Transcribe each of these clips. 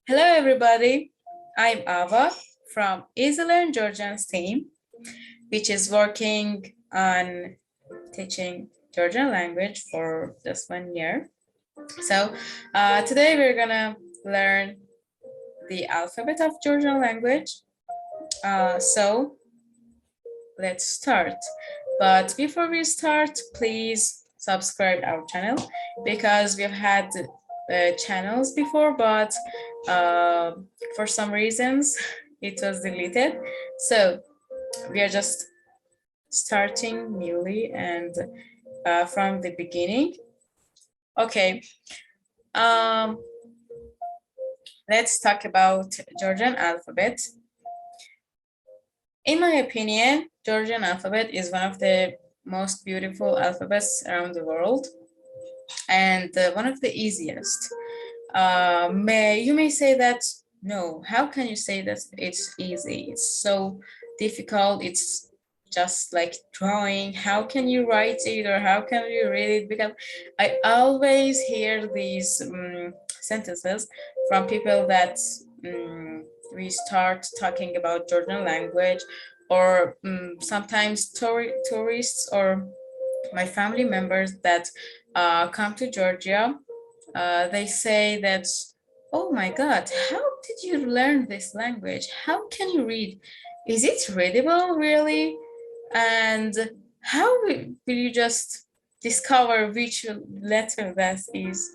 Hello, everybody. I'm Ava from Easy Learn Georgian's team, which is working on teaching Georgian language for just 1 year. So today we're gonna learn the alphabet of Georgian language. So let's start. But before we start, please subscribe our channel because we've had channels before, but for some reasons it was deleted. So we are just starting newly and from the beginning. Okay. Let's talk about Georgian alphabet. In my opinion, Georgian alphabet is one of the most beautiful alphabets around the world and one of the easiest. You may say that, no, how can you say that it's easy? It's so difficult. It's just like drawing. How can you write it or how can you read it? Because I always hear these sentences from people that we start talking about Georgian language, or sometimes tourists or my family members that come to Georgia, they say that, oh my God, how did you learn this language? How can you read? Is it readable really? And how will you just discover which letter that is?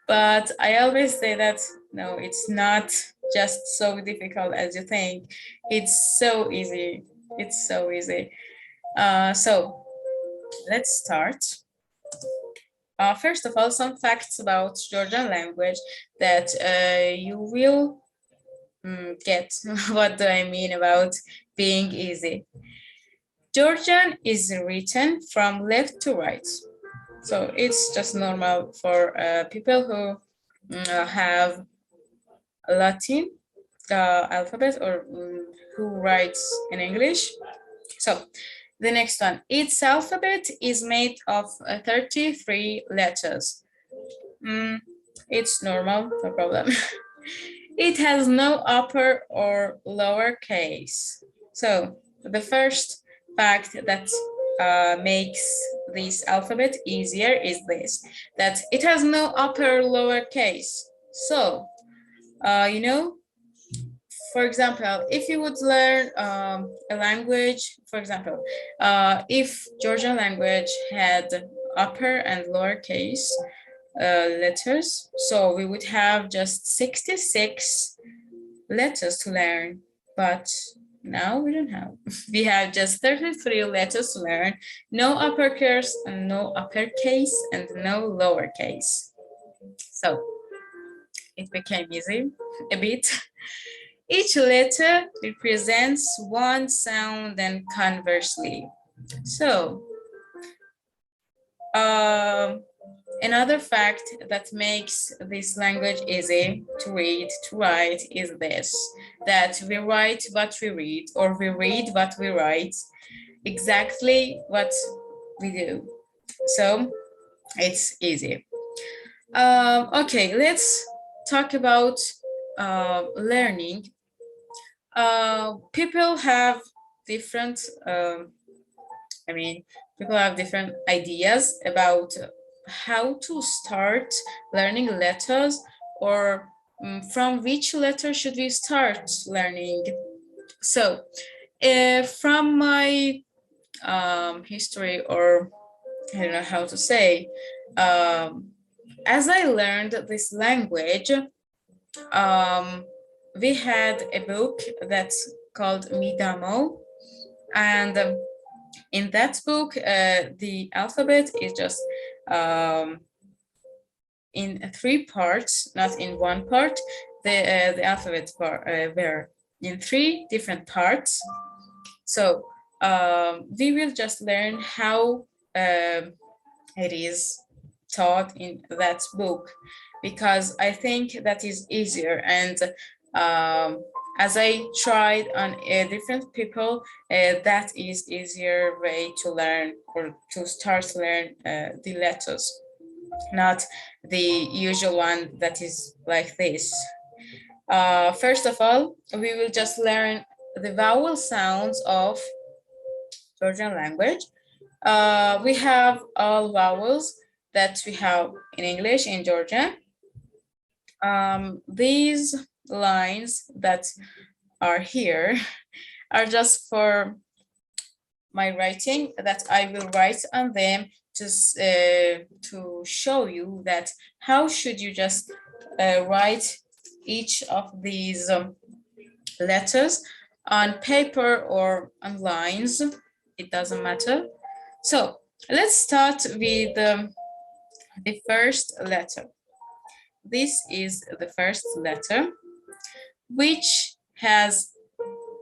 But I always say that, no, it's not just so difficult as you think. It's so easy. It's so easy. So let's start. First of all, some facts about Georgian language that you will get. What do I mean about being easy? Georgian is written from left to right. So it's just normal for people who have Latin alphabet or who writes in English. So the next one, its alphabet is made of 33 letters. It's normal, no problem. It has no upper or lower case. So the first fact that makes this alphabet easier is this, that it has no upper or lower case. So, you know, for example, if you would learn a language, for example, if Georgian language had upper and lower case letters, so we would have just 66 letters to learn, but now we don't have. We have just 33 letters to learn, no uppercase and no uppercase and no lowercase. So it became easy a bit. Each letter represents one sound and conversely. So another fact that makes this language easy to read, to write is this, that we write what we read, or we read what we write, exactly what we do. So it's easy. Okay, let's talk about learning. People have different, people have different ideas about how to start learning letters, or from which letter should we start learning. So from my history, or I don't know how to say, as I learned this language, we had a book that's called Midamo, and in that book, the alphabet is just in 3 parts, not in 1 part. The alphabet were in 3 different parts. So we will just learn how it is taught in that book, because I think that is easier. And as I tried on different people, that is easier way to learn, or to start to learn the letters, not the usual one that is like this. First of all, we will just learn the vowel sounds of Georgian language. We have all vowels that we have in English, in Georgian. These lines that are here are just for my writing, that I will write on them just to show you that how should you just write each of these letters on paper or on lines. It doesn't matter. So let's start with the first letter. This is the first letter, which has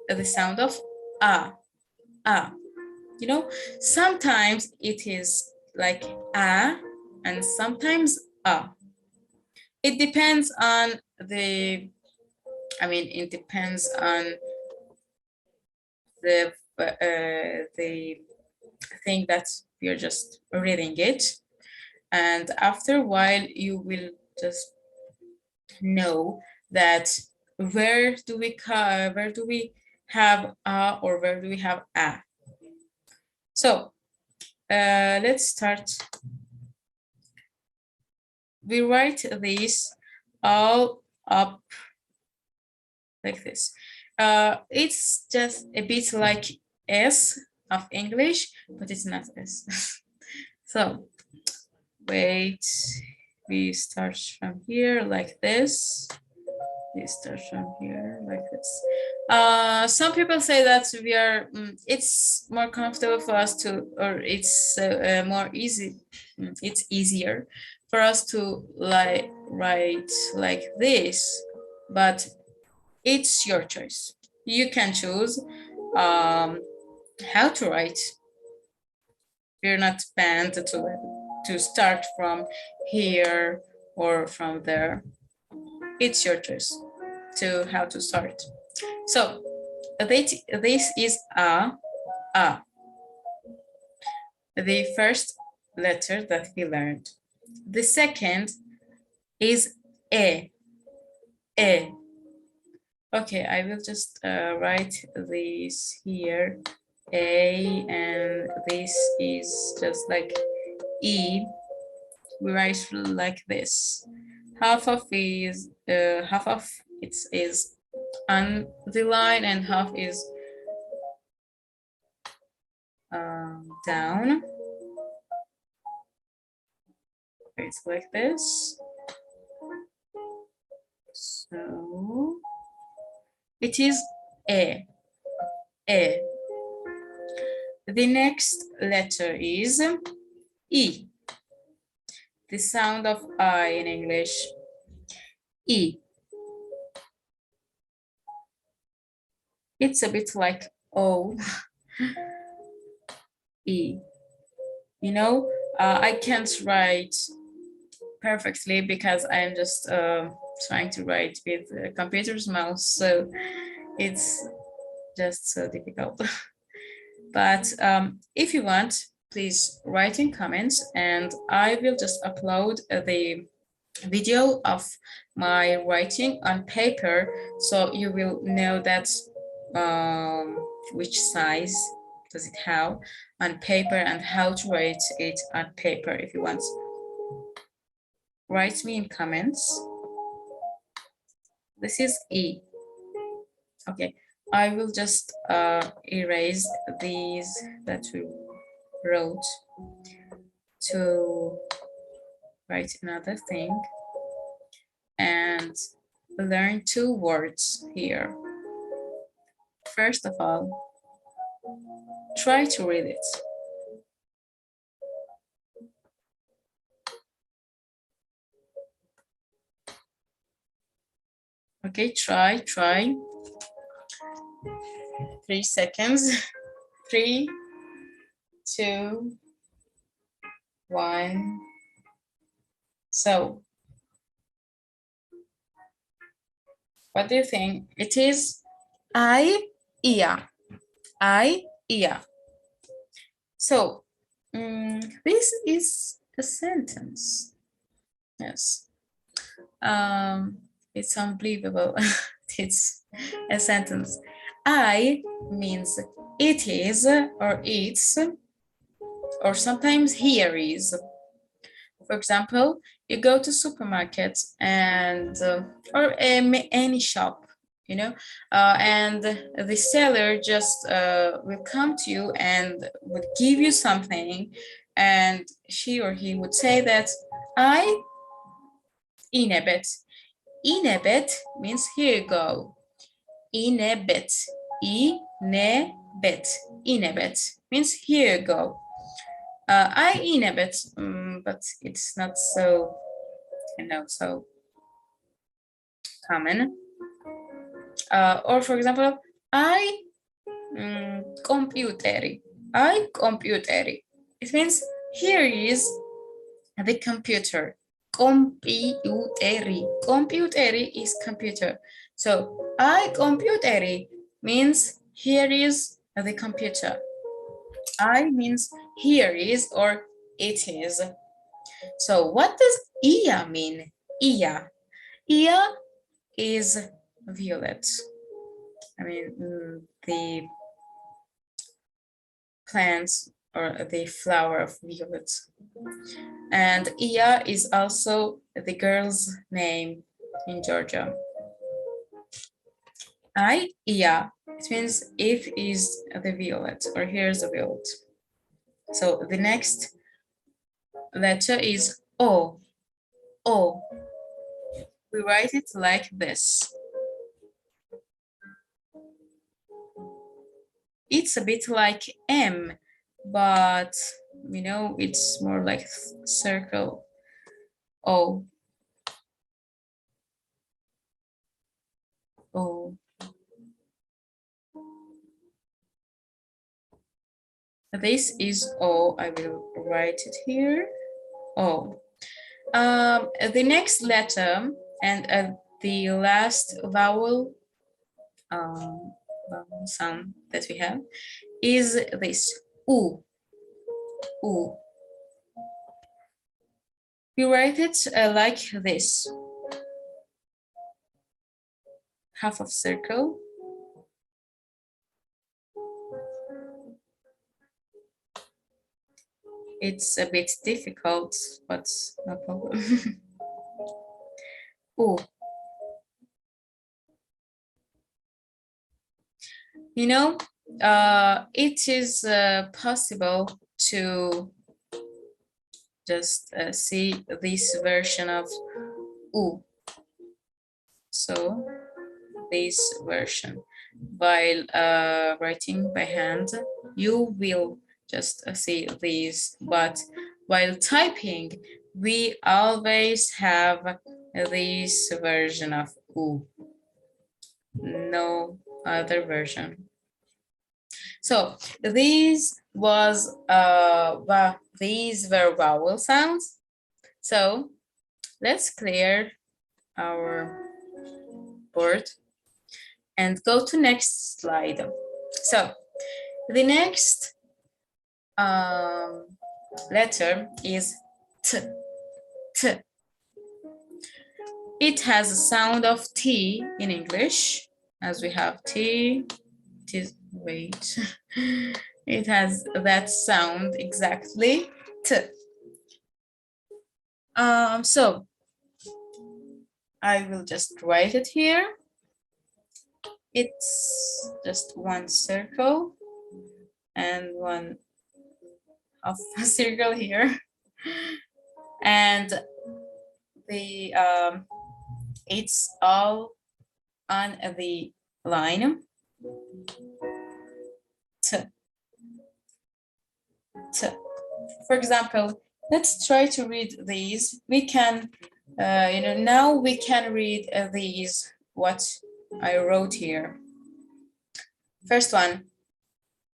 the sound of a. You know, sometimes it is like a and sometimes a. It depends on the, it depends on the thing that you're just reading it. And after a while, you will just know that where do we have a or where do we have a. So let's start. We write this all up like this. It's just a bit like S of English, but it's not S. So wait, we start from here like this. We start from here like this. Some people say that we are, it's more comfortable for us to, or it's more easy, it's easier for us to write like this, but it's your choice. You can choose how to write. You're not banned to start from here or from there. It's your choice to how to start. So this is a. The first letter that we learned. The second is e. Okay, I will just write this here, a, and this is just like e. We write like this. Half of it is on the line and half is down. It's like this. So it is a. The next letter is e. The sound of I in English, E. It's a bit like O, E. You know, I can't write perfectly because I'm just trying to write with a computer's mouse, so it's just so difficult. But if you want, please write in comments and I will just upload the video of my writing on paper, so you will know that which size does it have on paper and how to write it on paper. If you want, write me in comments. This is E. Okay, I will just erase these that we wrote to write another thing and learn two words here. First of all, try to read it. Okay, try. 3 seconds. 3, 2, 1. So, what do you think? It is I, ia. So, this is a sentence. Yes. It's unbelievable. It's a sentence. I means it is or it's, or sometimes here is. For example, you go to supermarket and or any shop, you know, and the seller just will come to you and would give you something, and she or he would say that I inebet. Inebet means here you go. Inebet. Inebet. Inebet means here you go. I inebet, but it's not so, you know, so common. Or for example, I computeri. I computeri. It means here is the computer. Computeri. Computeri is computer. So I computeri means here is the computer. I means here is or it is. So what does ia mean? Ia. Ia is violet. I mean, the plants or the flower of violet. And Ia is also the girl's name in Georgia. Ia, it means if is the violet, or here's the violet. So the next letter is O. O. We write it like this. It's a bit like M, but you know, it's more like circle. O. O. This is O. I will write it here. O. The next letter and the last vowel sound that we have is this U. U. We write it like this. Half of circle. It's a bit difficult, but no problem. U. You know, it is possible to just see this version of U. So this version, while writing by hand, you will just see these, but while typing, we always have this version of U, no other version. So these were vowel sounds. So let's clear our board and go to next slide. So the next letter is T. T. It has a sound of T in English, as we have T. It is, wait, it has that sound exactly, T. So I will just write it here. It's just one circle and one half a circle here, and the it's all on the line. T. T. For example, let's try to read these. We can, you know, now we can read these, what I wrote here. First one,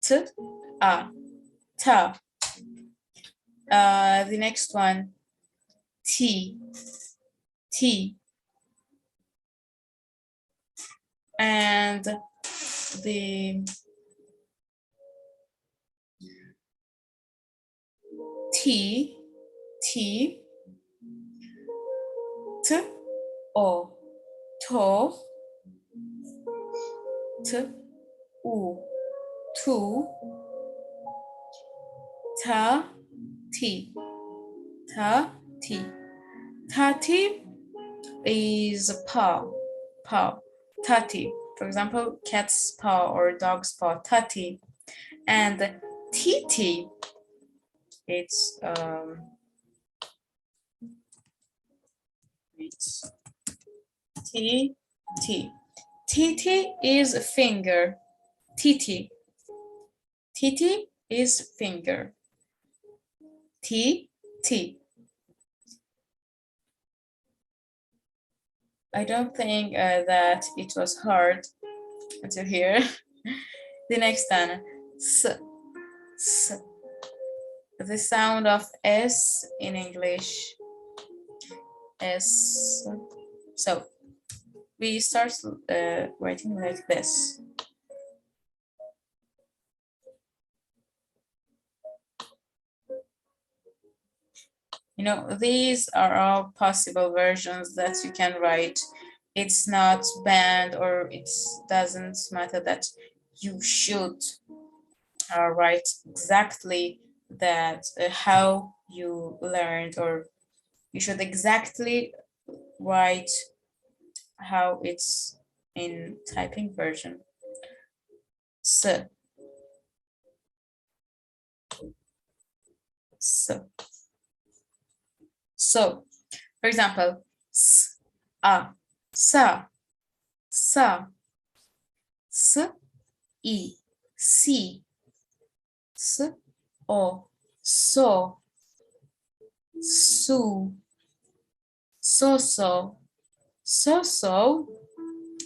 T, A, ta. The next one, T, T. And the T, T, T, O. to, t, u, tu, ta, ti, ta, ti. Tati is paw, paw, tati. For example, cat's paw or dog's paw, tati. And titi, it's T, T. Titi is a finger. Titi. Titi is finger. T, T. I don't think that it was hard to hear. The next one, S, S. The sound of S in English. S. So we start writing like this. You know, these are all possible versions that you can write. It's not banned, or it doesn't matter that you should write exactly that how you learned, or you should exactly write how it's in typing version. S. So, for example, s, a, sa, sa, s, I, si, s, o, so, su, so, so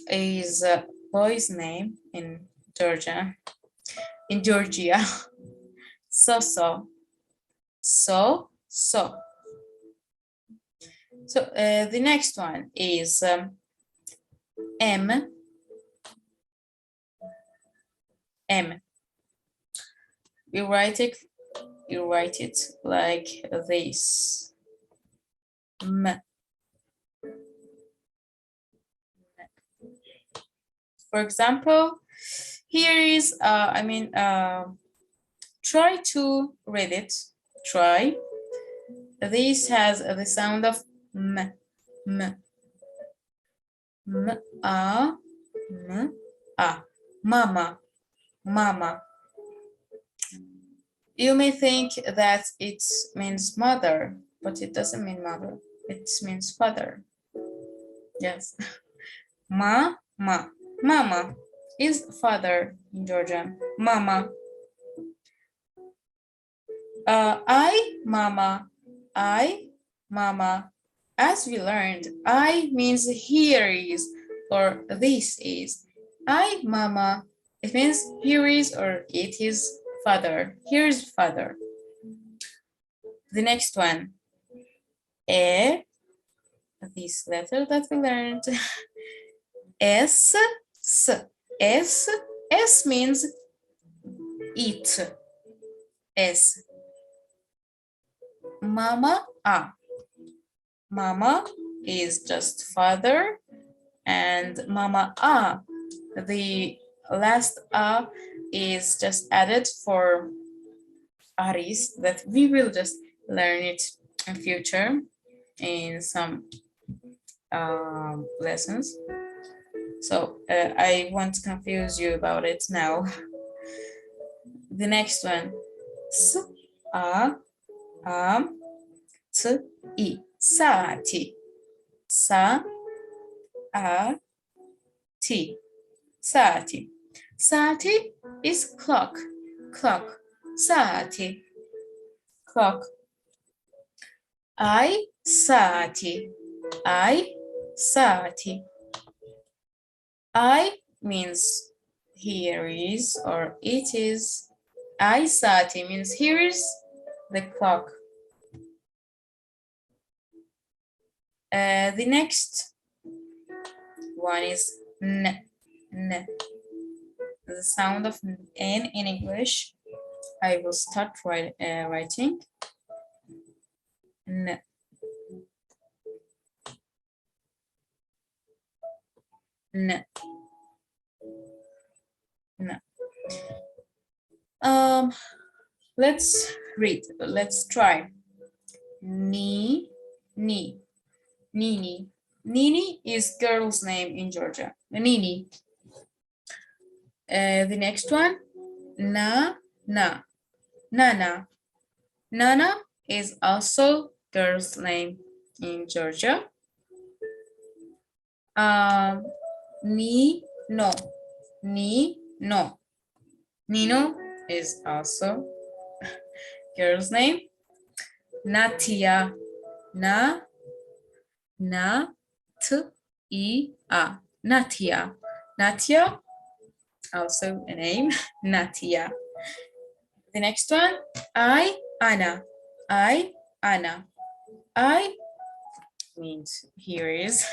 is a boy's name in Georgia, so. So the next one is M. You write it like this. M. For example, here is try to read it. Try. This has the sound of m, m, m, a, mama, mama. You may think that it means mother, but it doesn't mean mother. It means father. Yes. Ma, mama is father in Georgian. Mama. I, mama. As we learned, I means here is or this is. I, mama, it means here is or it is father. Here is father. The next one, this letter that we learned. S means eat. S. Mama, mama is just father, and mama, the last is just added for aris, that we will just learn it in future in some lessons. So I won't confuse you about it now. The next one, s, a, t, I, saati, sa, a, t, saati. Saati is clock, saati, clock. I, saati, I means here is or it is. I, saati means here is the clock. The next one is n. The sound of N in English. I will start writing. N. N. N. Let's read. Let's try. Ni, ni, Nini. Nini is girl's name in Georgia. Nini. The next one. Na, na, Nana. Nana is also girl's name in Georgia. Ni, no, ni, no. Nino is also girl's name. Natia, na, t-i-a, Natia. Natia, also a name, Natia. The next one, Anna. Anna. I means here is,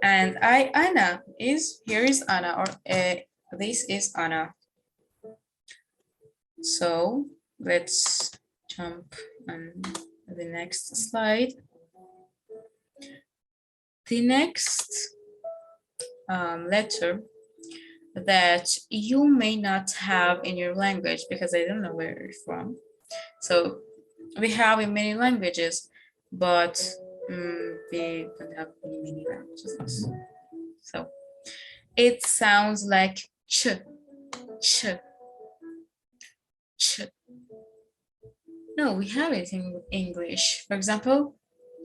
and Anna is, here is Anna, or this is Anna. So let's jump on the next slide. The next letter that you may not have in your language, because I don't know where it's from. So we have in many languages, but we don't have many languages. So it sounds like ch, ch, ch. No, we have it in English. For example,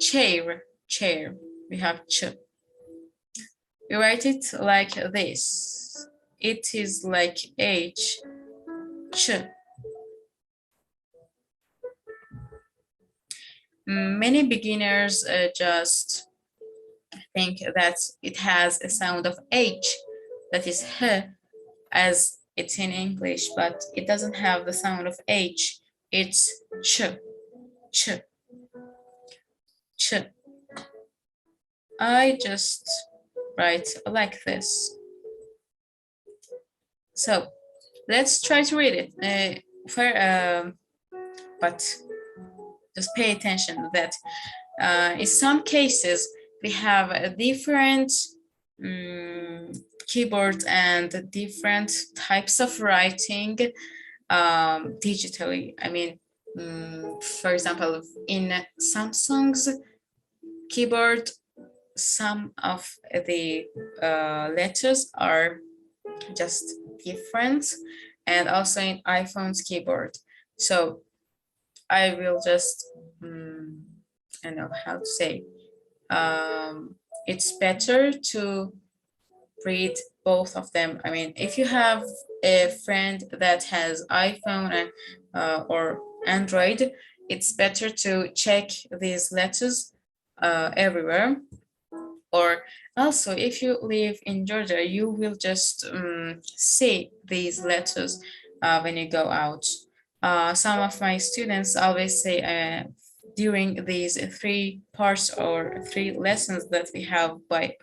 chair, chair. We have ch. We write it like this. It is like H, ch. Many beginners just think that it has a sound of H, that is H, as it's in English, but it doesn't have the sound of H. It's ch, ch, ch. I just write like this. So let's try to read it. But just pay attention that in some cases we have a different keyboard and different types of writing digitally. I mean, for example, in Samsung's keyboard, some of the letters are just different, and also in iPhone's keyboard. So I will just, I don't know how to say, it's better to read both of them. I mean, if you have a friend that has iPhone and, or Android, it's better to check these letters everywhere. Or also, if you live in Georgia, you will just see these letters when you go out. Some of my students always say during these 3 parts or 3 lessons that we have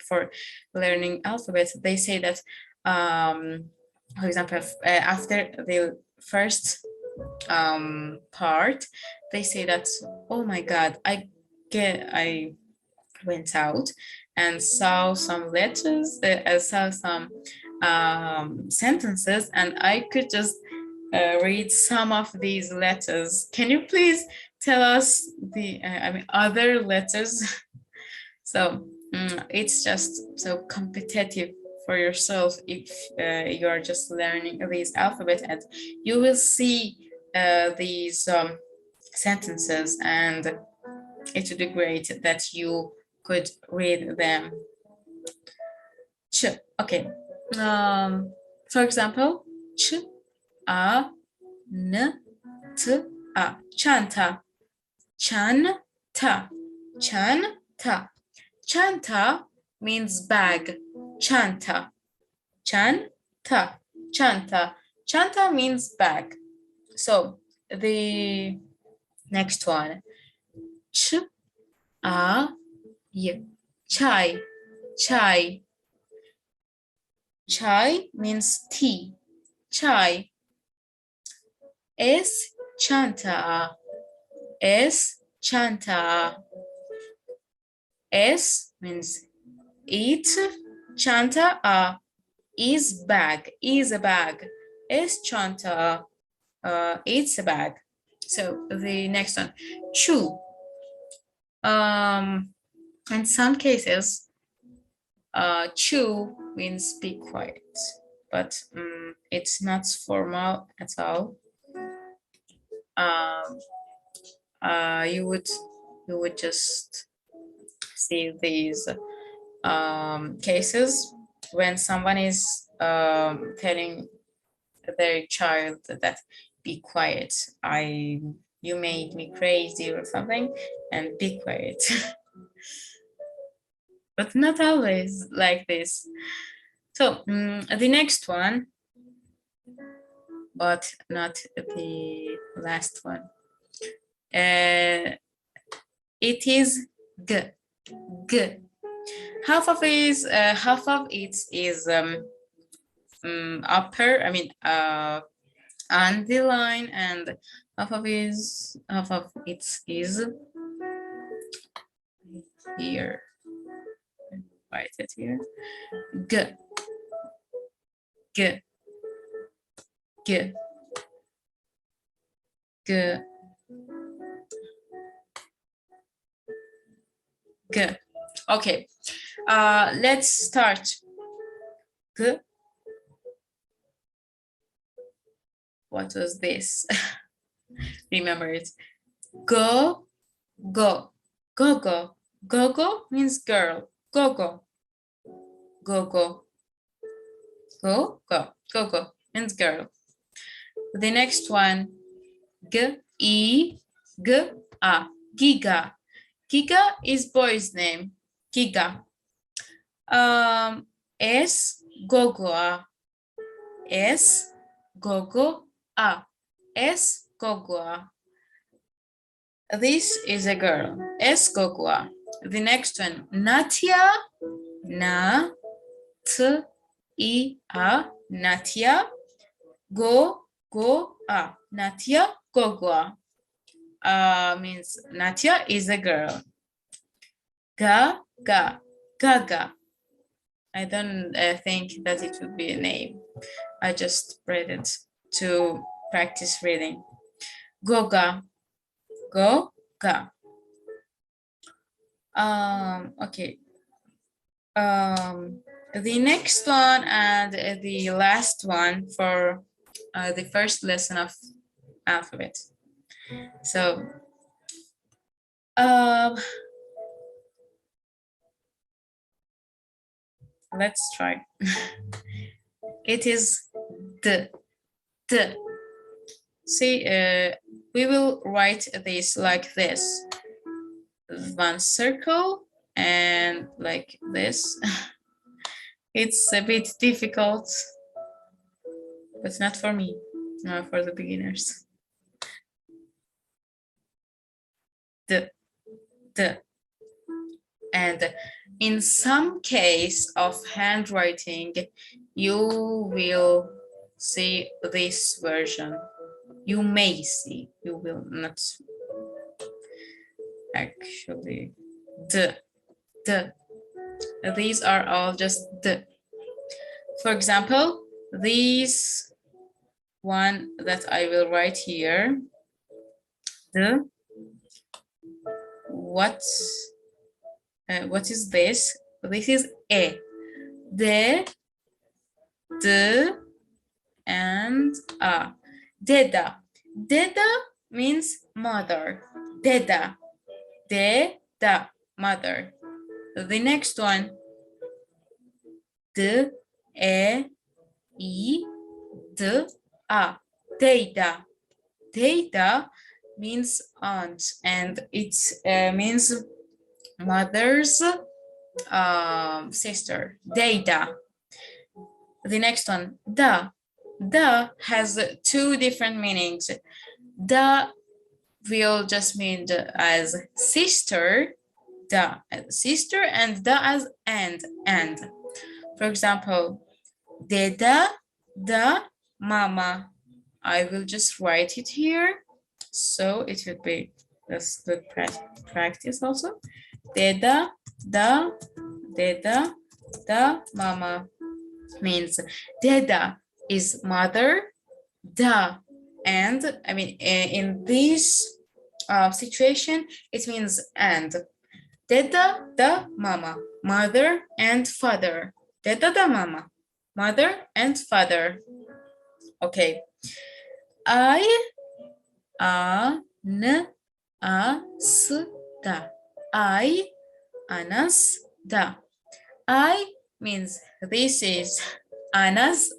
for learning alphabet, they say that, for example, after the first part, they say that, oh my God, I went out and saw some letters, I saw some sentences, and I could just read some of these letters. Can you please tell us the other letters? So it's just so competitive for yourself if you are just learning these alphabet, and you will see these sentences, and it would be great that you could read them. Ch, okay. For example, ch, a, n, t, a, chanta, chanta, chanta. Chanta means bag. Chanta, chanta, chanta. Chanta means bag. So the next one, ch, a, y, chai, chai. Chai means tea, chai. Es chanta, es chanta. Es means eat, Chanta is bag, is a bag. Es chanta, it's a bag. So the next one, chew. In some cases, chew means be quiet, but it's not formal at all. You would just see these cases when someone is telling their child that be quiet. You made me crazy or something, and be quiet. But not always like this. So the next one, but not the last one. It is g, g. Half of it is upper. I mean on the line, and half of it is here. Write it here. G, g, g, g, g. Okay, let's start. G. What was this? Remember it. Go, go, go, go. Go, go means girl. Go, go. Go, go. Go, go. Go, go means girl. The next one. G, E, G, A. Giga. Giga is boy's name. Giga. S, Gogoa. S, Gogoa. S, Gogoa. This is a girl. S, Gogoa. The next one, Natia. Na, T, I, A. Natia. Go, go, A. Natia, Gogoa. Means Natia is a girl. Ga, ga, gaga. I don't think that it would be a name. I just read it to practice reading. Goga, go, ga. Okay. The next one and the last one for the first lesson of alphabet. So, let's try. It is D. See, we will write this like this. One circle and like this. It's a bit difficult, but not for me, not for the beginners. D. And in some case of handwriting, you will see this version. You may see, you will not actually. D. These are all just D. For example, these one that I will write here. D. What is this? This is E. D, and A. Deda. Deda means mother. Deda. Deda, mother. The next one. D, E, I, D, A. Deda. Deda means aunt, and it means mother's sister. Deda. The next one, da. Da has two different meanings. Da will just mean as sister, da as sister, and da as and. For example, deda, da, mama. I will just write it here, so it would be this good practice also. Deda, da, deda, Da mama means deda is mother, da, and I mean in this situation it means and. Deda da mama, mother and father. Deda da mama, mother and father. Okay. I a n a s da. I anas da. I means this is anas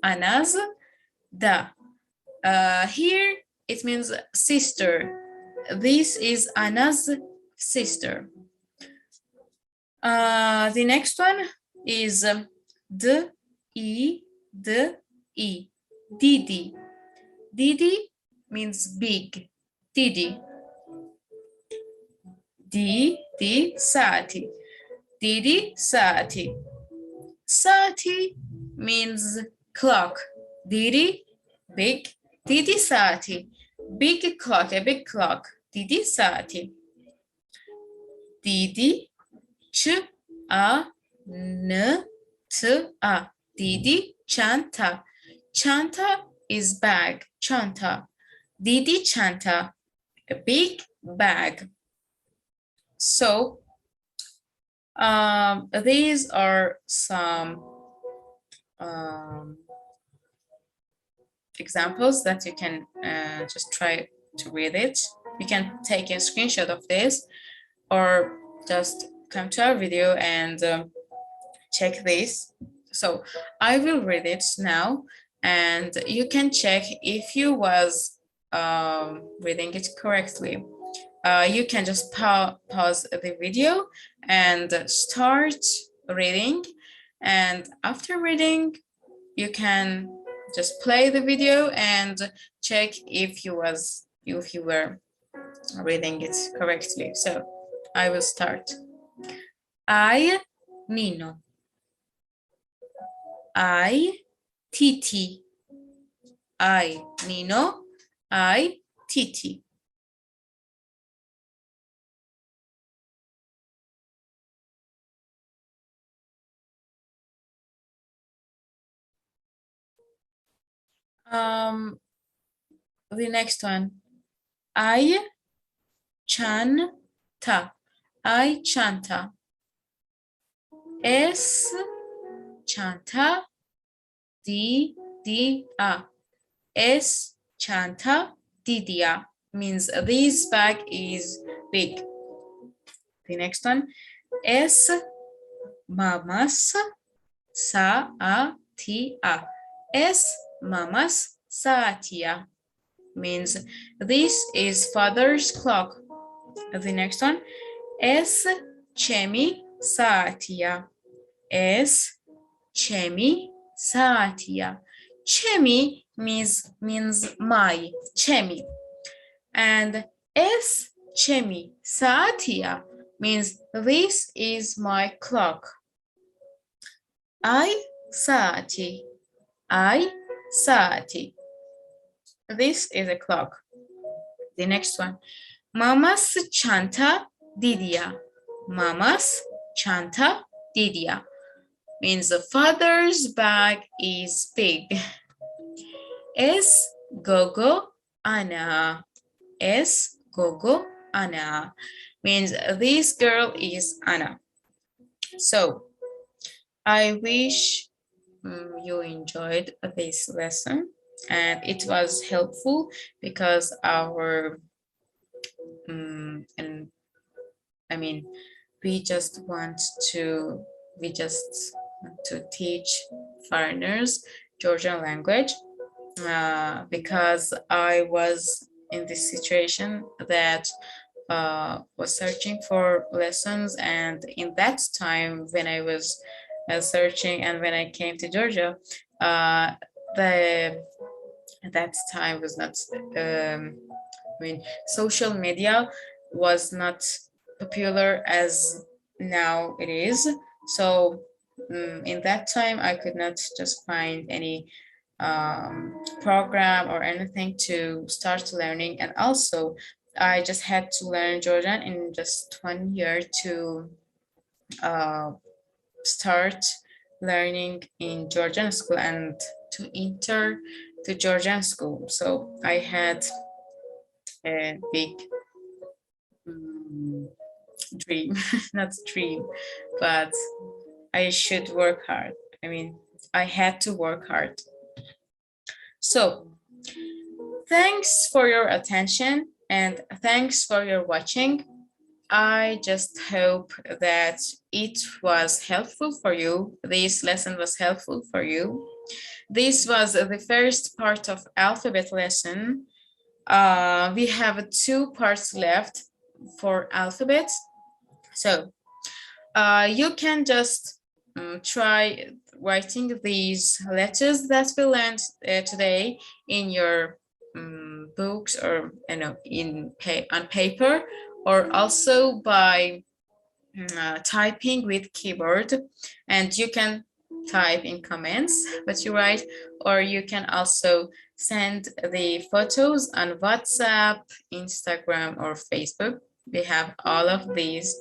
da. Here it means sister. This is Anna's sister. The next one is D-E-D-E, Didi. Didi means big. Didi. Didi saati. Didi saati. Saati means clock. Didi, big. Didi saati, big clock, a big clock. Didi saati. Didi, ç-a-n-t-a. Didi çanta. Çanta is bag, çanta. Didi çanta, a big bag. So, these are some examples that you can just try to read it. You can take a screenshot of this or just come to our video and check this. So I will read it now and you can check if you was reading it correctly. You can just pause the video and start reading, and after reading you can just play the video and check if you were reading it correctly. So I will start. I Nino. I Titi. I Nino. I Titi. The next one, I chanta. I chanta. Es chanta. Didia. Es chanta. Didia means this bag is big. The next one, es mamas saatia. Es mamas saatia means this is father's clock. The next one, es chemi saatia. Es chemi saatia. Chemi means my, chemi. And es chemi saatia means this is my clock. I saati. I saati. This is a clock. The next one, Mama's chanta didia. Mama's chanta didia means the father's bag is big. Es gogo Anna. Es gogo Anna means this girl is Anna. So I wish you enjoyed this lesson and it was helpful because our we just want to teach foreigners Georgian language because I was in this situation that was searching for lessons, and in that time when I was searching and when I came to Georgia, that time was not social media was not popular as now it is. So in that time I could not just find any program or anything to start learning, and also I just had to learn Georgian in just 1 year to start learning in Georgian school and to enter to Georgian school. So I had a big dream, not dream, but I should work hard. I mean, I had to work hard. So thanks for your attention and thanks for your watching. I just hope that it was helpful for you. This lesson was helpful for you. This was the first part of alphabet lesson. We have 2 parts left for alphabet. So you can just try writing these letters that we learned today in your books, or on paper, or also by typing with keyboard. And you can type in comments what you write, or you can also send the photos on WhatsApp, Instagram, or Facebook. We have all of these,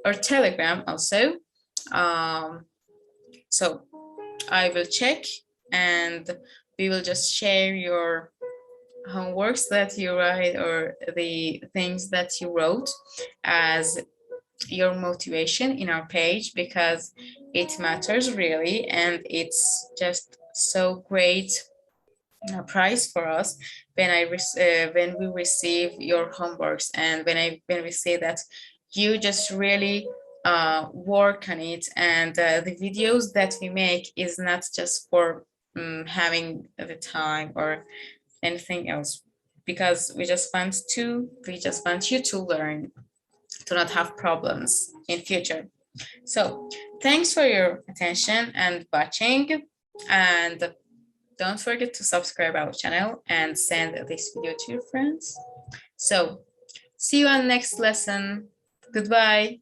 or Telegram also. So I will check and we will just share your homeworks that you write, or the things that you wrote, as your motivation in our page, because it matters really, and it's just so great prize for us when we receive your homeworks, and when we say that you just really work on it, and the videos that we make is not just for having the time or anything else, because we just want you to learn, to not have problems in future. So thanks for your attention and watching, and don't forget to subscribe our channel and send this video to your friends. So see you on next lesson. Goodbye.